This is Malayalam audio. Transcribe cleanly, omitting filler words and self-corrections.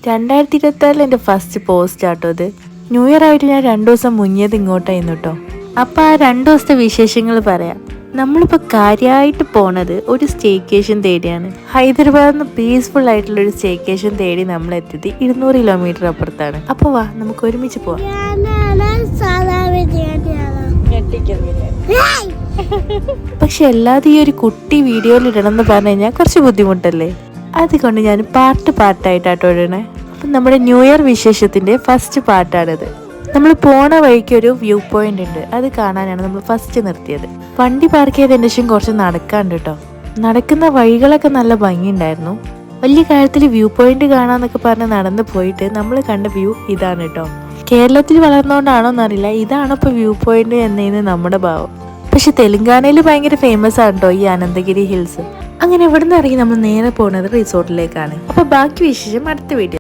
2026 എൻ്റെ ഫസ്റ്റ് പോസ്റ്റ് ആട്ടോ ഇത്. ന്യൂ ഇയർ ആയിട്ട് ഞാൻ 2 ദിവസം മുങ്ങിയത് ഇങ്ങോട്ടായിരുന്നു കേട്ടോ. അപ്പം ആ 2 ദിവസത്തെ വിശേഷങ്ങൾ പറയാം. നമ്മളിപ്പോൾ കാര്യമായിട്ട് പോണത് ഒരു സ്റ്റേക്കേഷൻ തേടിയാണ്. ഹൈദരാബാദിൽ നിന്ന് പീസ്ഫുൾ ആയിട്ടുള്ള ഒരു സ്റ്റേക്കേഷൻ തേടി നമ്മൾ എത്തിയത് 200 കിലോമീറ്റർ അപ്പുറത്താണ്. അപ്പോൾ വാ നമുക്ക് ഒരുമിച്ച് പോവാം. പക്ഷെ അല്ലാതെ ഈ ഒരു കുട്ടി വീഡിയോയിൽ ഇടണം എന്ന് പറഞ്ഞു കഴിഞ്ഞാൽ കുറച്ച് ബുദ്ധിമുട്ടല്ലേ. അതുകൊണ്ട് ഞാൻ പാട്ടായിട്ടാട്ടോ ഇടണേ. അപ്പം നമ്മുടെ ന്യൂ ഇയർ വിശേഷത്തിന്റെ ഫസ്റ്റ് പാട്ടാണിത്. നമ്മൾ പോണ വഴിക്ക് ഒരു വ്യൂ പോയിന്റ് ഉണ്ട്, അത് കാണാനാണ് നമ്മൾ ഫസ്റ്റ് നിർത്തിയത്. വണ്ടി പാർക്ക് ചെയ്തതിന് ശേഷം കുറച്ച് നടക്കാണ്ട് കേട്ടോ. നടക്കുന്ന വഴികളൊക്കെ നല്ല ഭംഗിയുണ്ടായിരുന്നു. വലിയ കാര്യത്തിൽ വ്യൂ പോയിന്റ് കാണാന്നൊക്കെ പറഞ്ഞ് നടന്നു പോയിട്ട് നമ്മൾ കണ്ട വ്യൂ ഇതാണ് കേട്ടോ. കേരളത്തിൽ വളർന്നുകൊണ്ടാണോ എന്നറിയില്ല, ഇതാണ് ഇപ്പോൾ വ്യൂ പോയിന്റ് എന്നതിന് നമ്മുടെ ഭാവം. പക്ഷെ തെലങ്കാനയിൽ ഭയങ്കര ഫേമസ് ആണ് കേട്ടോ ഈ അനന്തഗിരി ഹിൽസ്. അങ്ങനെ ഇവിടെ നിന്ന് ഇറങ്ങി നമ്മൾ നേരെ പോകുന്നത് റിസോർട്ടിലേക്കാണ്. അപ്പോൾ ബാക്കി വിശേഷം അടുത്ത വീഡിയോ.